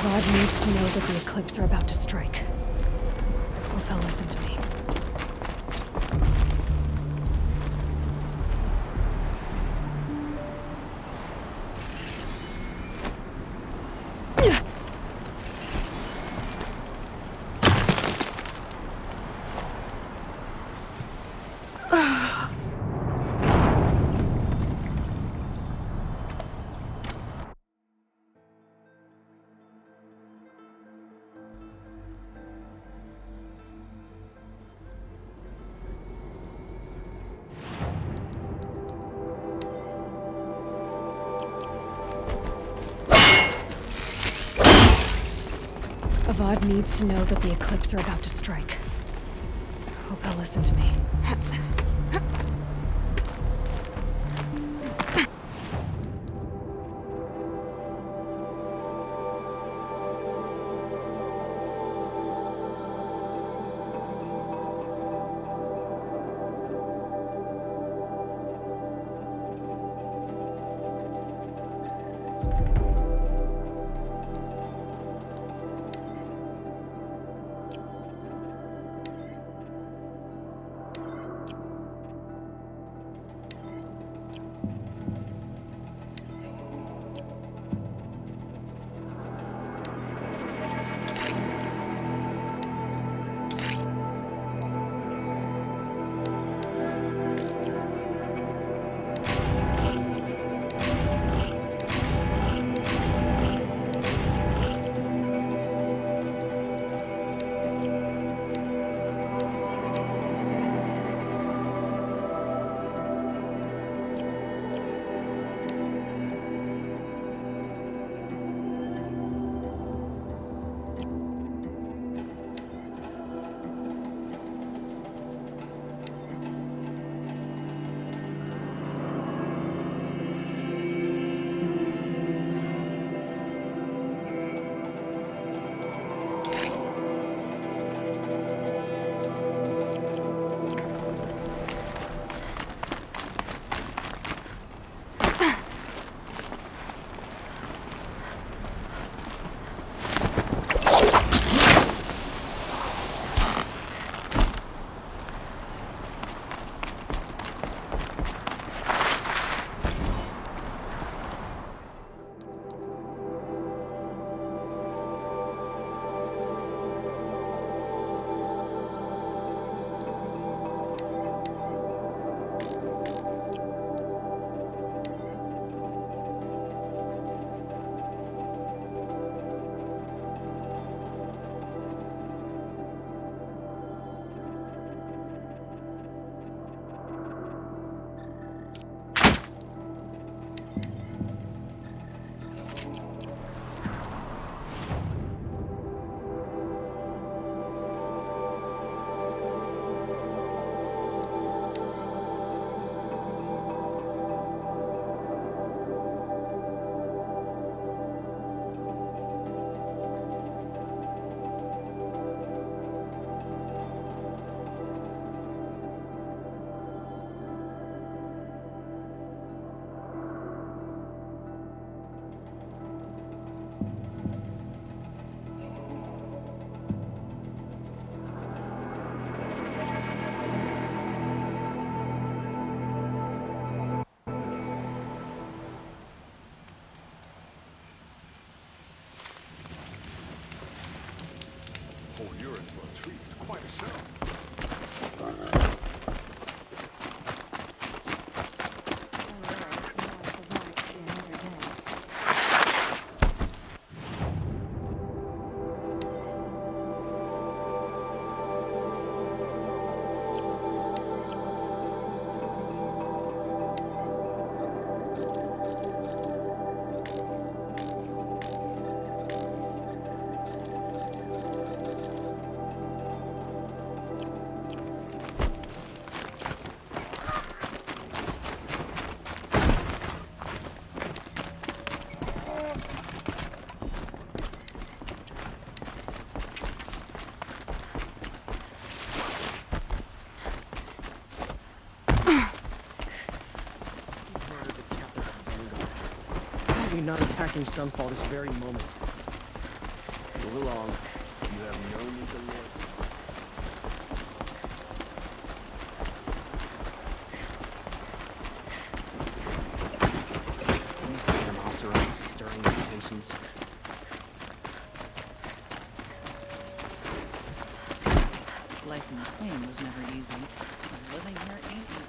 Avad needs to know that the Eclipse are about to strike. Hope they'll listen to me. Avad needs to know that the Eclipse are about to strike. Hope they'll listen to me. Not attacking Sunfall this very moment. Move along. You have no need to look. These damn rhinoceros stirring the tensions. Life in the plane was never easy. And living here ain't either.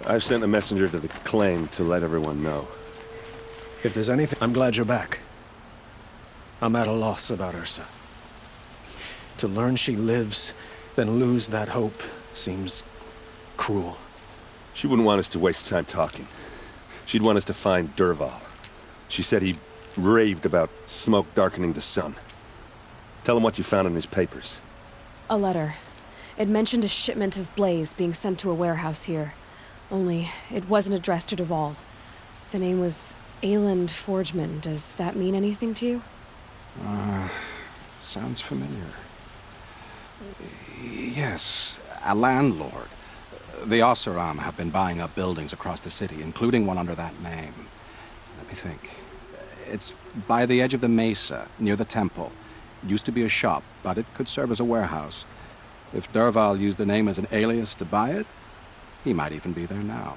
I've sent a messenger to the claim to let everyone know. If there's anything, I'm glad you're back. I'm at a loss about Ursa. To learn she lives, then lose that hope, seems cruel. She wouldn't want us to waste time talking. She'd want us to find Dervahl. She said he raved about smoke darkening the sun. Tell him what you found in his papers. A letter. It mentioned a shipment of blaze being sent to a warehouse here. Only, it wasn't addressed to Dervahl. The name was Ayland Forgeman. Does that mean anything to you? Sounds familiar. Yes, a landlord. The Oseram have been buying up buildings across the city, including one under that name. Let me think. It's by the edge of the mesa, near the temple. It used to be a shop, but it could serve as a warehouse. If Dervahl used the name as an alias to buy it, he might even be there now.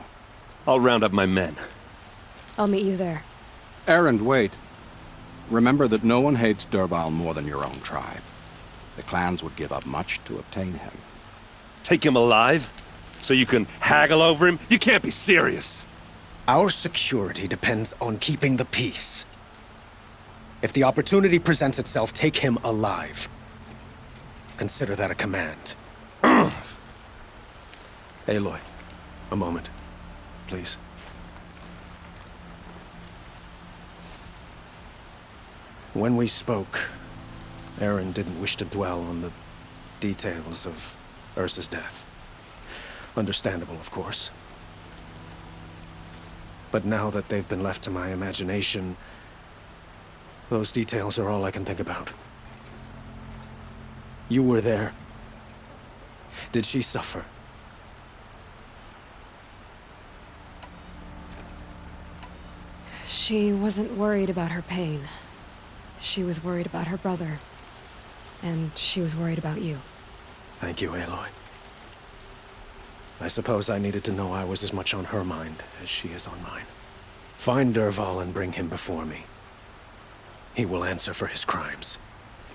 I'll round up my men. I'll meet you there. Erend, wait. Remember that no one hates Dervahl more than your own tribe. The clans would give up much to obtain him. Take him alive? So you can haggle over him? You can't be serious! Our security depends on keeping the peace. If the opportunity presents itself, take him alive. Consider that a command. Aloy, a moment, please. When we spoke, Erend didn't wish to dwell on the details of Ursa's death. Understandable, of course. But now that they've been left to my imagination, those details are all I can think about. You were there. Did she suffer? She wasn't worried about her pain. She was worried about her brother. And she was worried about you. Thank you, Aloy. I suppose I needed to know I was as much on her mind as she is on mine. Find Dervahl and bring him before me. He will answer for his crimes.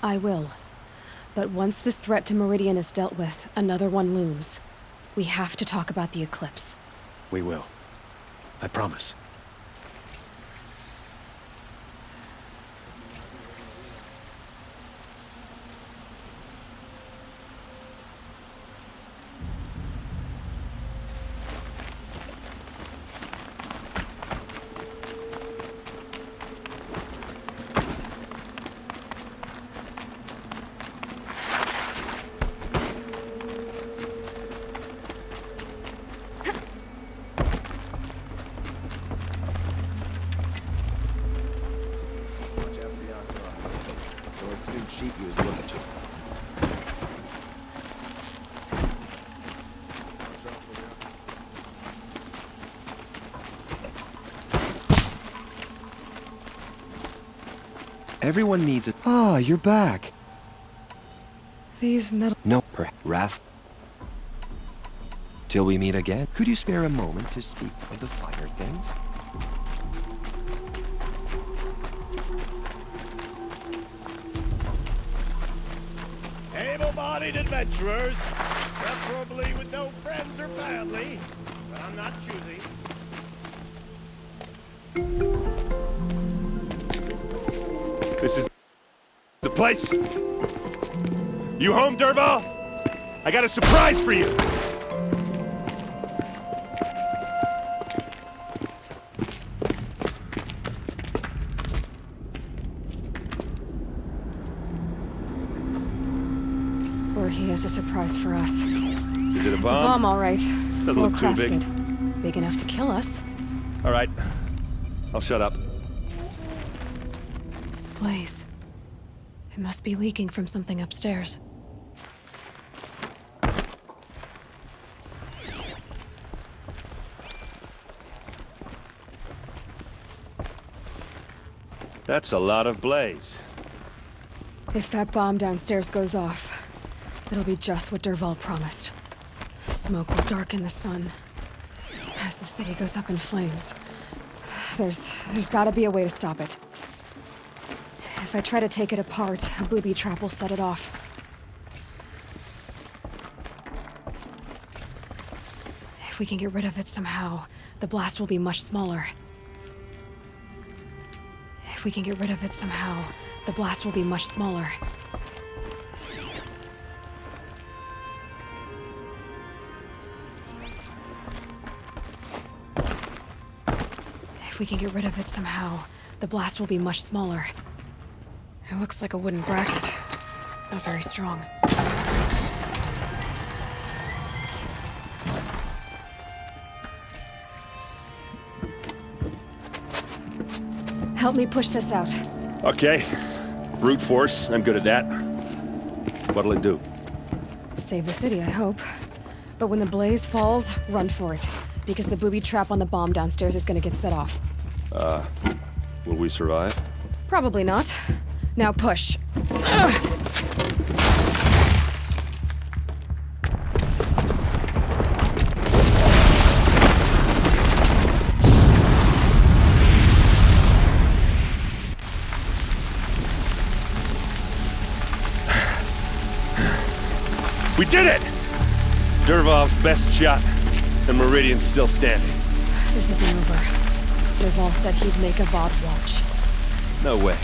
I will. But once this threat to Meridian is dealt with, another one looms. We have to talk about the eclipse. We will. I promise. Sheep use look at you. Everyone needs it. Ah, you're back. These metal... No, Wrath. Till we meet again, could you spare a moment to speak of the finer things? Able-bodied adventurers, preferably with no friends or family, but I'm not choosy. This is the place. You home, Dervahl? I got a surprise for you. he has a surprise for us. Is it a It's a bomb? bomb, all right. Doesn't Well look too big. crafted. Big enough to kill us. All right. I'll shut up. Blaze. It must be leaking from something upstairs. That's a lot of blaze. If that bomb downstairs goes off, it'll be just what Dervahl promised. Smoke will darken the sun as the city goes up in flames. There's gotta be a way to stop it. If I try to take it apart, a booby trap will set it off. If we can get rid of it somehow, the blast will be much smaller. If we can get rid of it somehow, the blast will be much smaller. If we can get rid of it somehow, the blast will be much smaller. It looks like a wooden bracket. Not very strong. Help me push this out. Okay. Brute force, I'm good at that. What'll it do? Save the city, I hope. But when the blaze falls, run for it. Because the booby trap on the bomb downstairs is gonna get set off. Will we survive? Probably not. Now push. We did it! Dervahl's best shot, and Meridian's still standing. This isn't over. Dervahl said he'd make a VOD watch. No way.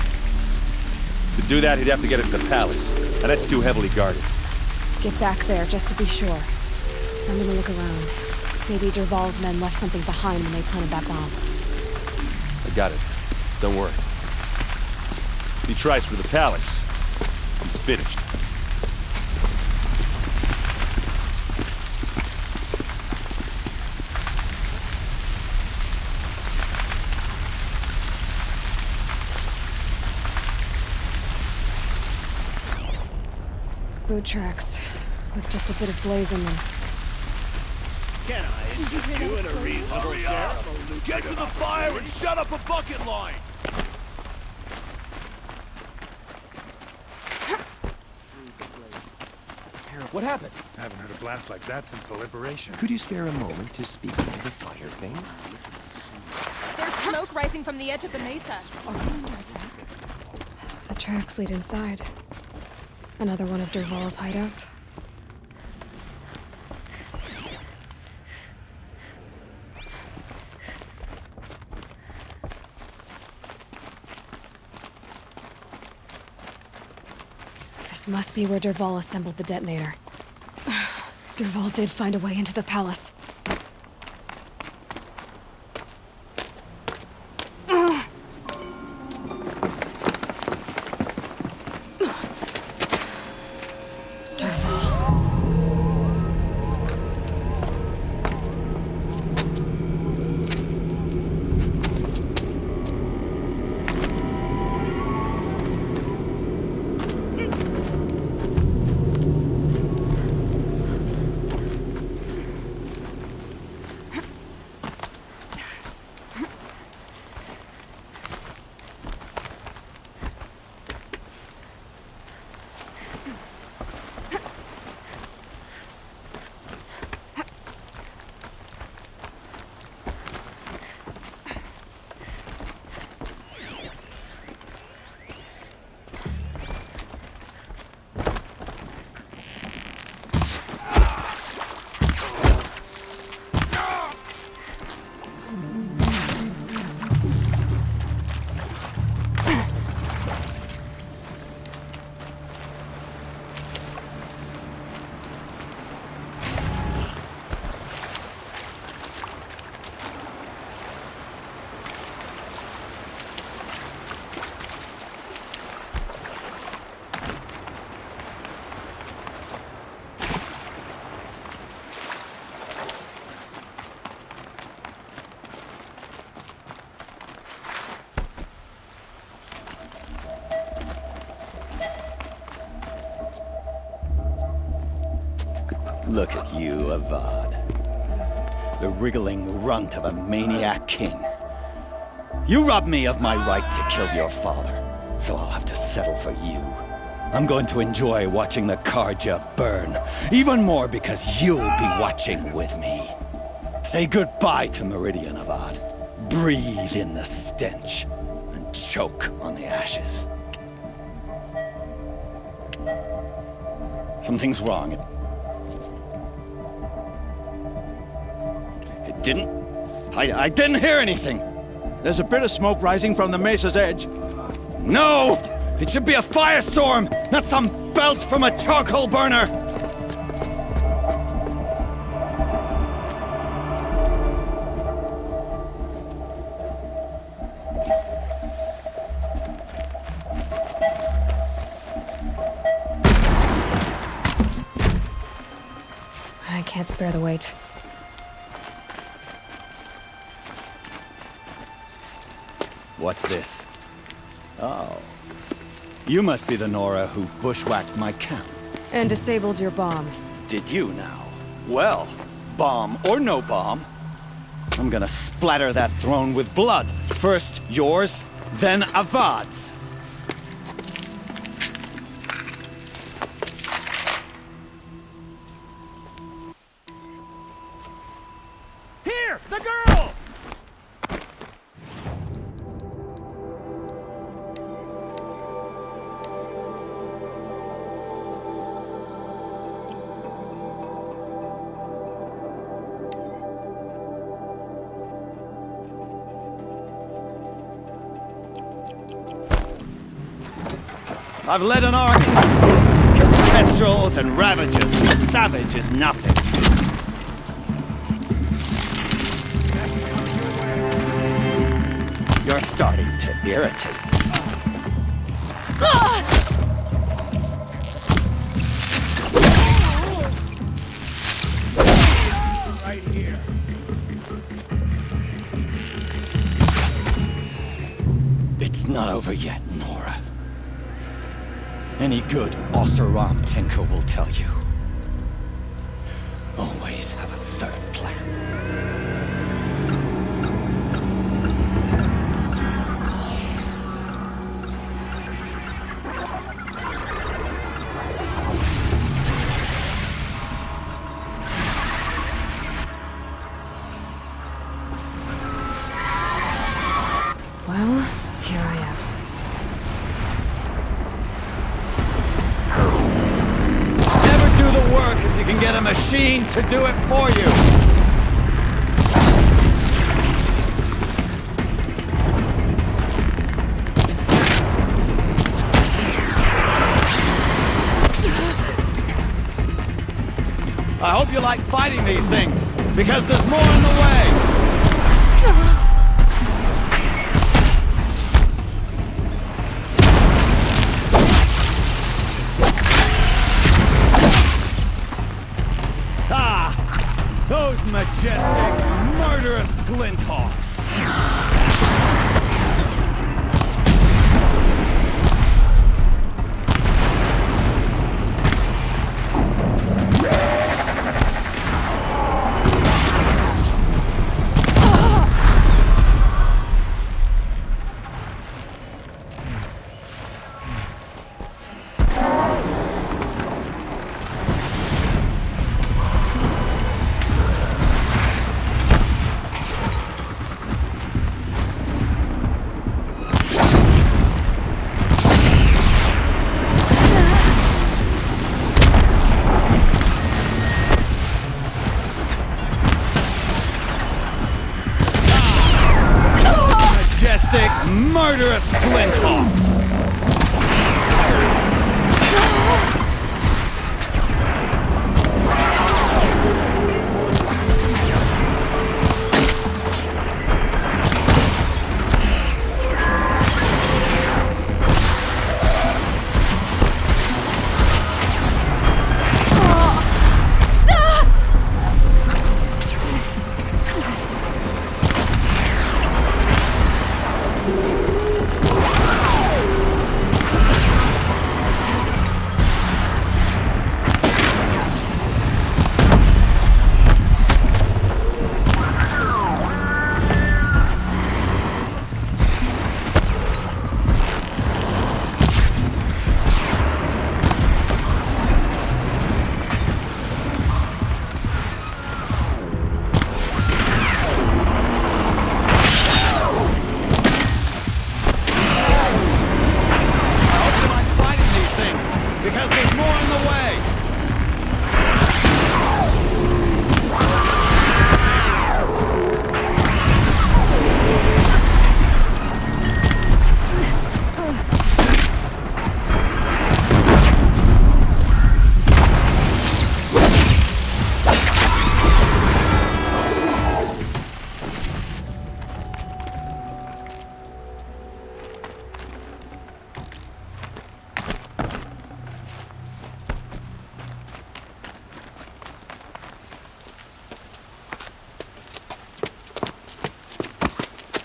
To do that, he'd have to get it to the palace, and that's too heavily guarded. Get back there, just to be sure. I'm gonna look around. Maybe Dervahl's men left something behind when they planted that bomb. I got it. Don't worry. If he tries for the palace, he's finished. Boot tracks, with just a bit of blaze in them. Can I interest you in a reasonable share? Get to the fire and shut up a bucket line! What happened? I haven't heard a blast like that since the liberation. Could you spare a moment to speak of the fire things? There's smoke rising from the edge of the mesa. Are we under attack? The tracks lead inside. Another one of Dervahl's hideouts. This must be where Dervahl assembled the detonator. Dervahl did find a way into the palace. Look at you, Avad. The wriggling runt of a maniac king. You robbed me of my right to kill your father, so I'll have to settle for you. I'm going to enjoy watching the Karja burn, even more because you'll be watching with me. Say goodbye to Meridian, Avad. Breathe in the stench, and choke on the ashes. Something's wrong. It didn't... I didn't hear anything. There's a bit of smoke rising from the mesa's edge. No! It should be a firestorm, not some belch from a charcoal burner! I can't spare the weight. What's this? Oh. You must be the Nora who bushwhacked my camp. And disabled your bomb. Did you now? Well, bomb or no bomb, I'm gonna splatter that throne with blood. First yours, then Avad's. Here! The girl! I've led an army. Killed kestrels and ravagers. A savage is nothing. You're starting to irritate me. Right here. It's not over yet, Nora. Any good Oseram tinker will tell you. Always have a third plan. Well, here I am. Never do the work if you can get a machine to do it for you. I hope you like fighting these things, because there's more in the way. Those majestic, murderous glinthawks! Murderous glinthawks!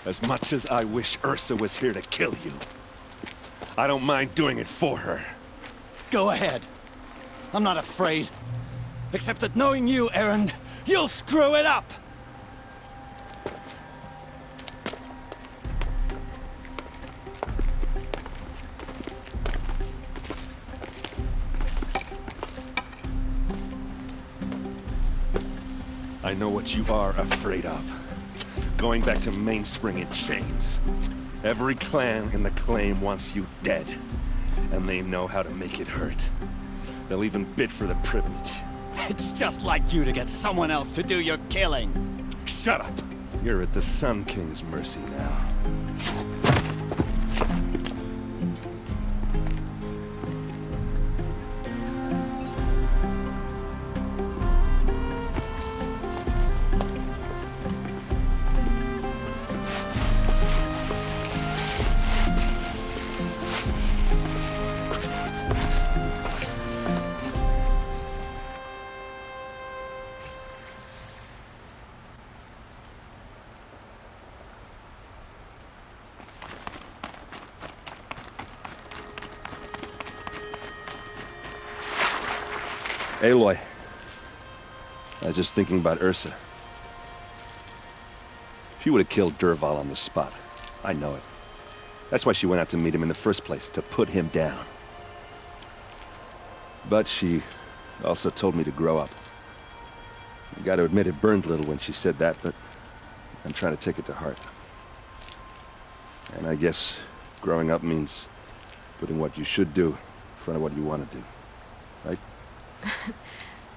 As much as I wish Ursa was here to kill you, I don't mind doing it for her. Go ahead. I'm not afraid. Except that knowing you, Erend, you'll screw it up! I know what you are afraid of. Going back to Mainspring in chains. Every clan in the claim wants you dead. And they know how to make it hurt. They'll even bid for the privilege. It's just like you to get someone else to do your killing. Shut up! You're at the Sun King's mercy now. Aloy, I was just thinking about Ursa. She would have killed Dervahl on the spot. I know it. That's why she went out to meet him in the first place, to put him down. But she also told me to grow up. I gotta admit it burned a little when she said that, but I'm trying to take it to heart. And I guess growing up means putting what you should do in front of what you want to do. Right?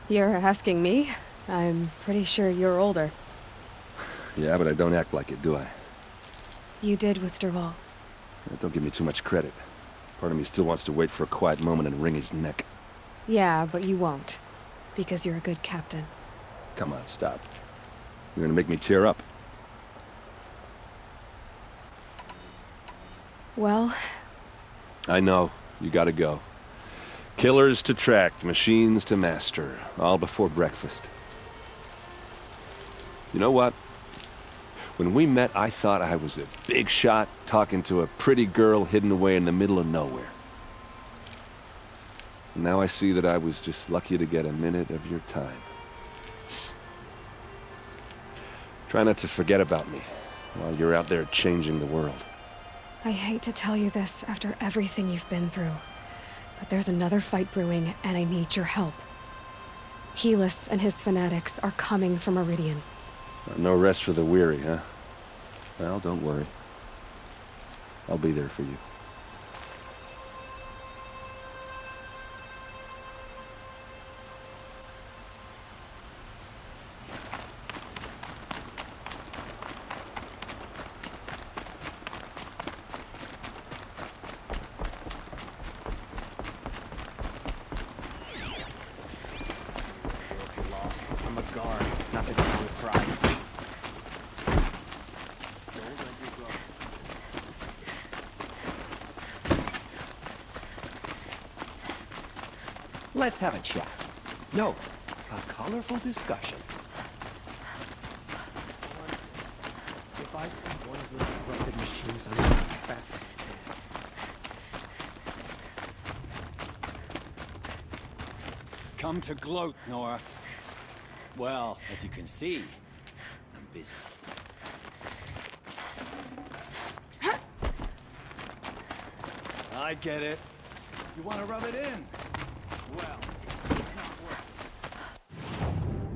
You're asking me? I'm pretty sure you're older. Yeah, but I don't act like it, do I? You did with Dervahl. Don't give me too much credit. Part of me still wants to wait for a quiet moment and wring his neck. Yeah, but you won't. Because you're a good captain. Come on, stop. You're gonna make me tear up. Well... I know. You gotta go. Killers to track, machines to master. All before breakfast. You know what? When we met, I thought I was a big shot talking to a pretty girl hidden away in the middle of nowhere. Now I see that I was just lucky to get a minute of your time. Try not to forget about me while you're out there changing the world. I hate to tell you this after everything you've been through, but there's another fight brewing, and I need your help. Helis and his fanatics are coming for Meridian. No rest for the weary, huh? Well, don't worry. I'll be there for you. I'm a guard, not the town pride. Let's have a chat. No, a colorful discussion. If I see one of those corrupted machines, I'm going as fast as I can. Come to gloat, Nora. Well, as you can see, I'm busy. I get it. You want to rub it in? Well, it's not worth it.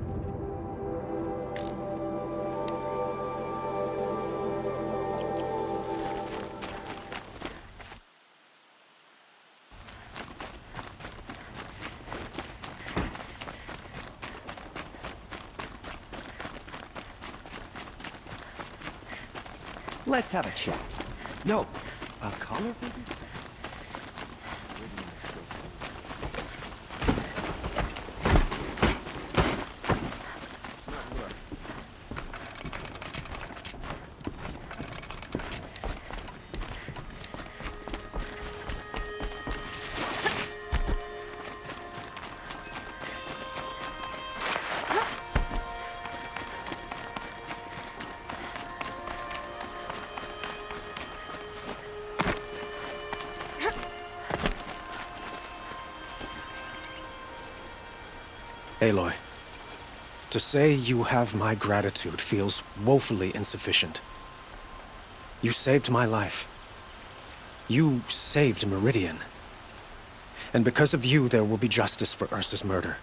Let's have a chat. No, a colorful discussion. Aloy, to say you have my gratitude feels woefully insufficient. You saved my life. You saved Meridian. And because of you, there will be justice for Ursa's murder.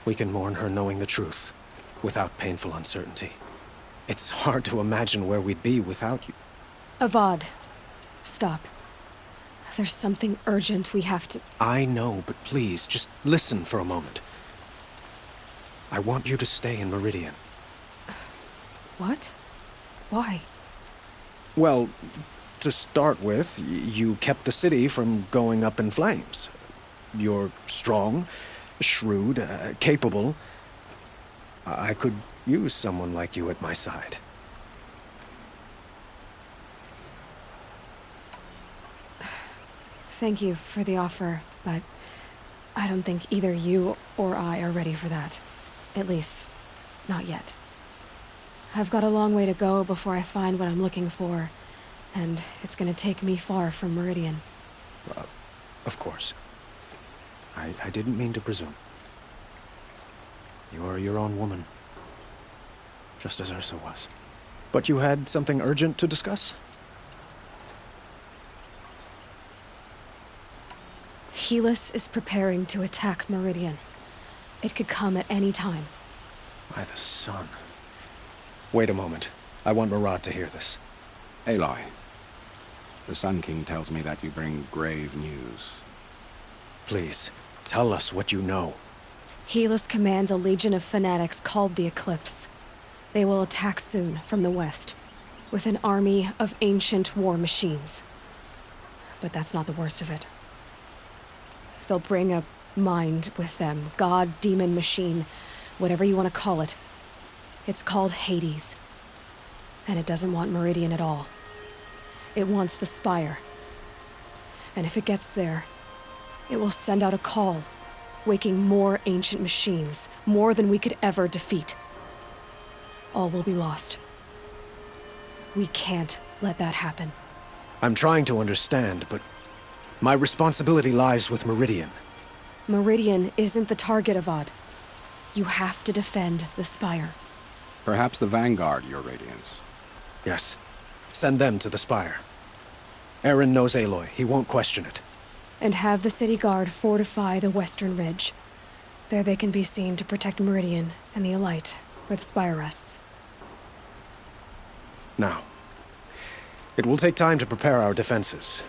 We can mourn her knowing the truth, without painful uncertainty. It's hard to imagine where we'd be without you. Avad, stop. There's something urgent we have to... I know, but please, just listen for a moment. I want you to stay in Meridian. What? Why? Well, to start with, you kept the city from going up in flames. You're strong, shrewd, capable. I could use someone like you at my side. Thank you for the offer, but I don't think either you or I are ready for that. At least, not yet. I've got a long way to go before I find what I'm looking for, and it's gonna take me far from Meridian. Of course. I didn't mean to presume. You're your own woman. Just as Ursa was. But you had something urgent to discuss? Helis is preparing to attack Meridian. It could come at any time. By the sun. Wait a moment. I want Murad to hear this. Aloy, the Sun King tells me that you bring grave news. Please, tell us what you know. Helis commands a legion of fanatics called the Eclipse. They will attack soon from the west, with an army of ancient war machines. But that's not the worst of it. They'll bring a mind with them, god, demon, machine, whatever you want to call it. It's called Hades. And it doesn't want Meridian at all. It wants the Spire. And if it gets there, it will send out a call, waking more ancient machines, more than we could ever defeat. All will be lost. We can't let that happen. I'm trying to understand, but my responsibility lies with Meridian. Meridian isn't the target, Avad. You have to defend the Spire. Perhaps the Vanguard, Your Radiance. Yes. Send them to the Spire. Eren knows Aloy. He won't question it. And have the city guard fortify the western ridge. There they can be seen to protect Meridian and the Elite, where the Spire rests. Now, it will take time to prepare our defenses.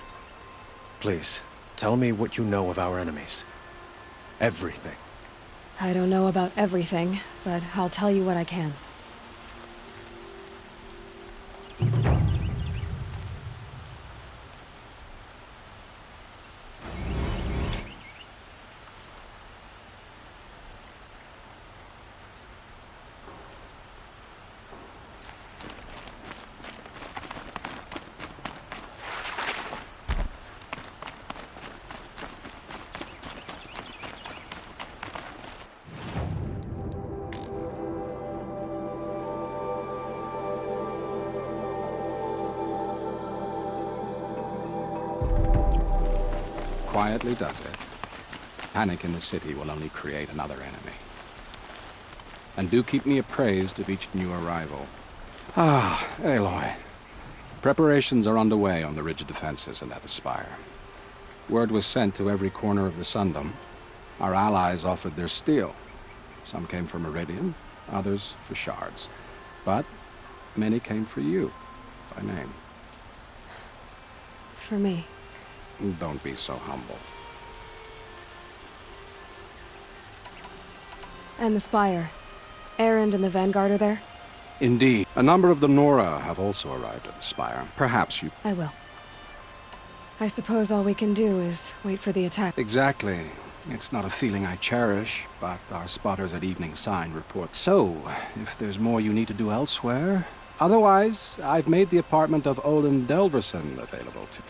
Please, tell me what you know of our enemies. Everything. I don't know about everything, but I'll tell you what I can. Quietly does it. Panic in the city will only create another enemy. And do keep me appraised of each new arrival. Ah, Aloy. Preparations are underway on the ridge defenses and at the Spire. Word was sent to every corner of the Sundom. Our allies offered their steel. Some came for Meridian, others for shards. But many came for you, by name. For me. Don't be so humble. And the Spire. Erend and the Vanguard are there? Indeed. A number of the Nora have also arrived at the Spire. Perhaps you... I will. I suppose all we can do is wait for the attack. Exactly. It's not a feeling I cherish, but our spotters at Evening Sign report. So, if there's more you need to do elsewhere... Otherwise, I've made the apartment of Olin Delverson available to...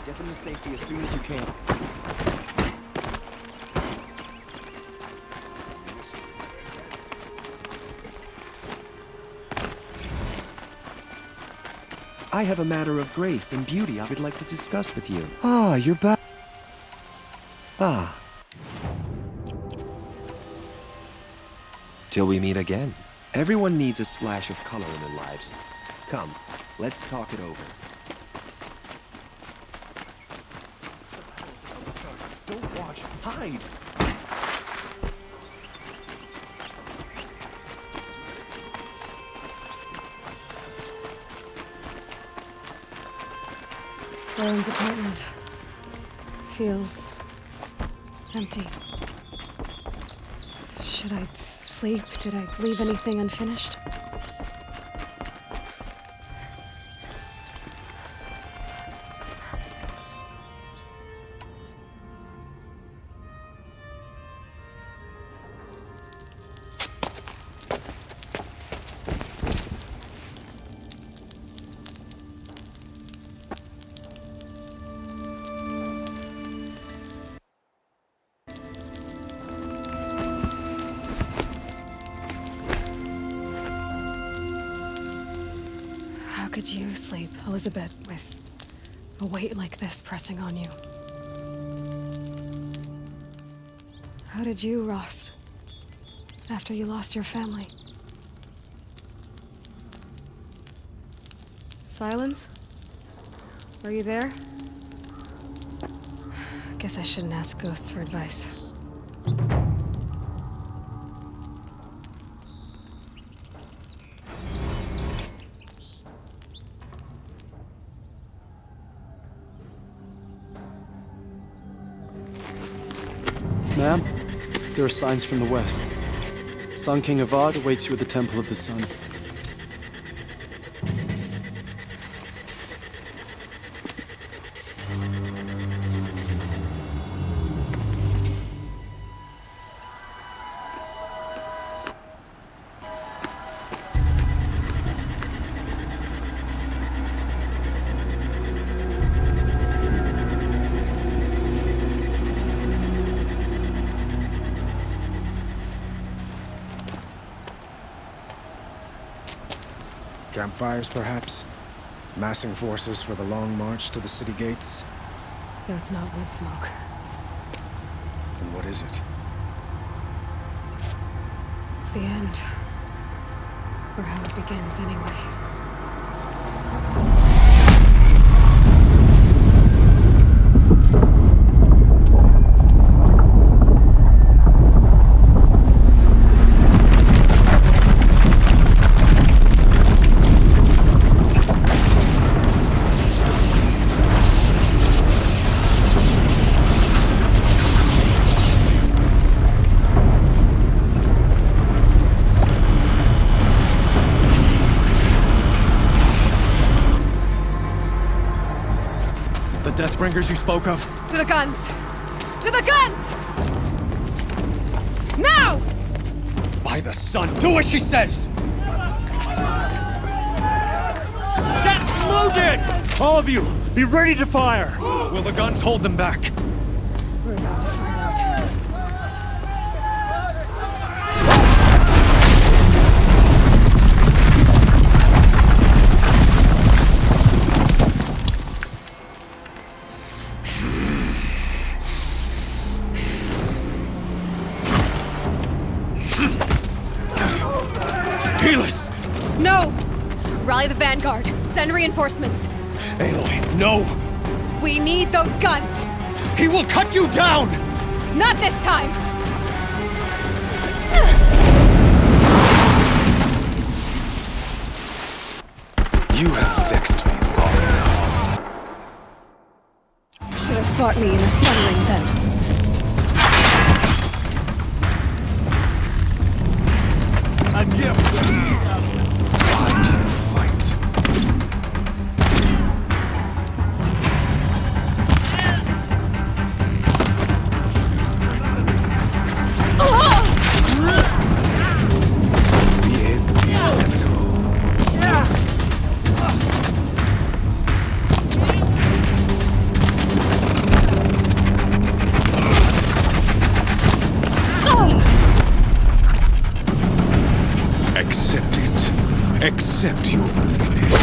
Get them to safety as soon as you can. I have a matter of grace and beauty I would like to discuss with you. Ah, you're back. Ah. Till we meet again. Everyone needs a splash of color in their lives. Come, let's talk it over. Don't watch. Hide. Rowan's apartment feels empty. Should I sleep? Did I leave anything unfinished? How could you sleep, Elizabeth, with a weight like this pressing on you? How did you, Rost, after you lost your family? Silence? Were you there? Guess I shouldn't ask ghosts for advice. Ma'am, there are signs from the west. Sun King Avad awaits you at the Temple of the Sun. Campfires, perhaps? Massing forces for the long march to the city gates? That's not wood smoke. And what is it? The end. Or how it begins, anyway. Deathbringers you spoke of? To the guns! To the guns! Now! By the sun, do as she says! Set loaded! All of you, be ready to fire! Will the guns hold them back? We're about to find out. No! Rally the vanguard. Send reinforcements. Aloy, no! We need those guns! He will cut you down! Not this time! You have vexed me long enough. Should have fought me in the sun ring then. A gift! Why do you fight? The end is inevitable. Accept it. Accept your weakness.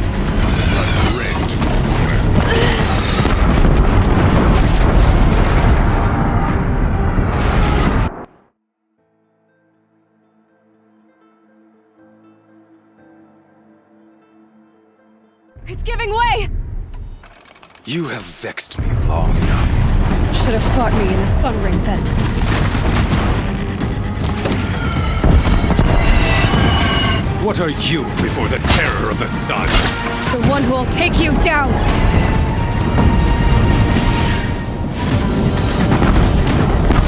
fate. Unread. It's giving way! You have vexed me long enough. Should have fought me in the sun ring then. What are you before the terror of the sun? The one who will take you down!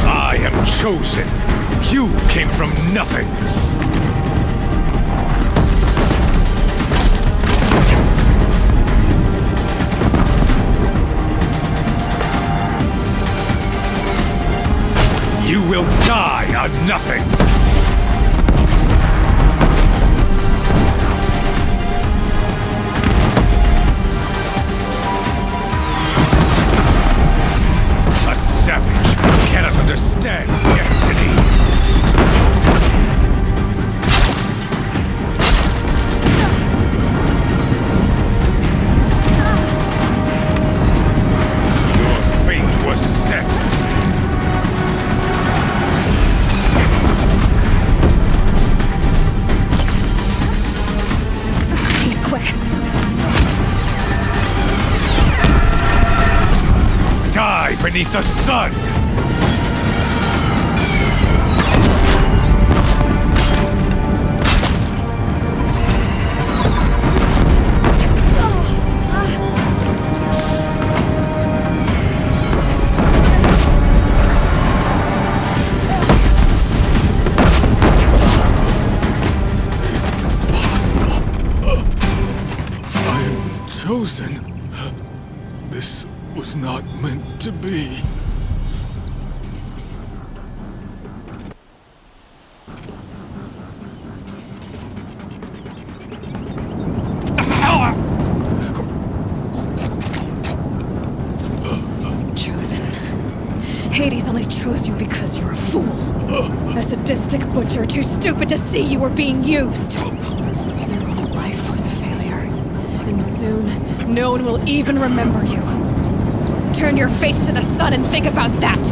I am chosen. You came from nothing. You will die a nothing! A savage who cannot understand destiny! Your fate was set! Die beneath the sun! I am chosen. This was not meant to be. Chosen. Hades only chose you because you're a fool. A sadistic butcher too stupid to see you were being used. Your whole life was a failure. And soon, no one will even remember you. Turn your face to the sun and think about that!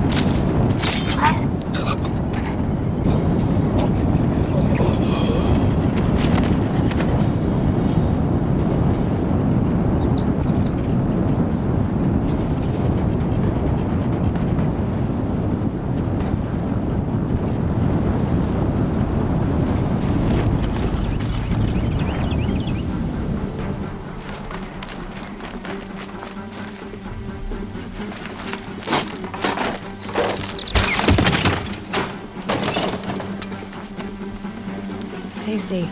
Tasty.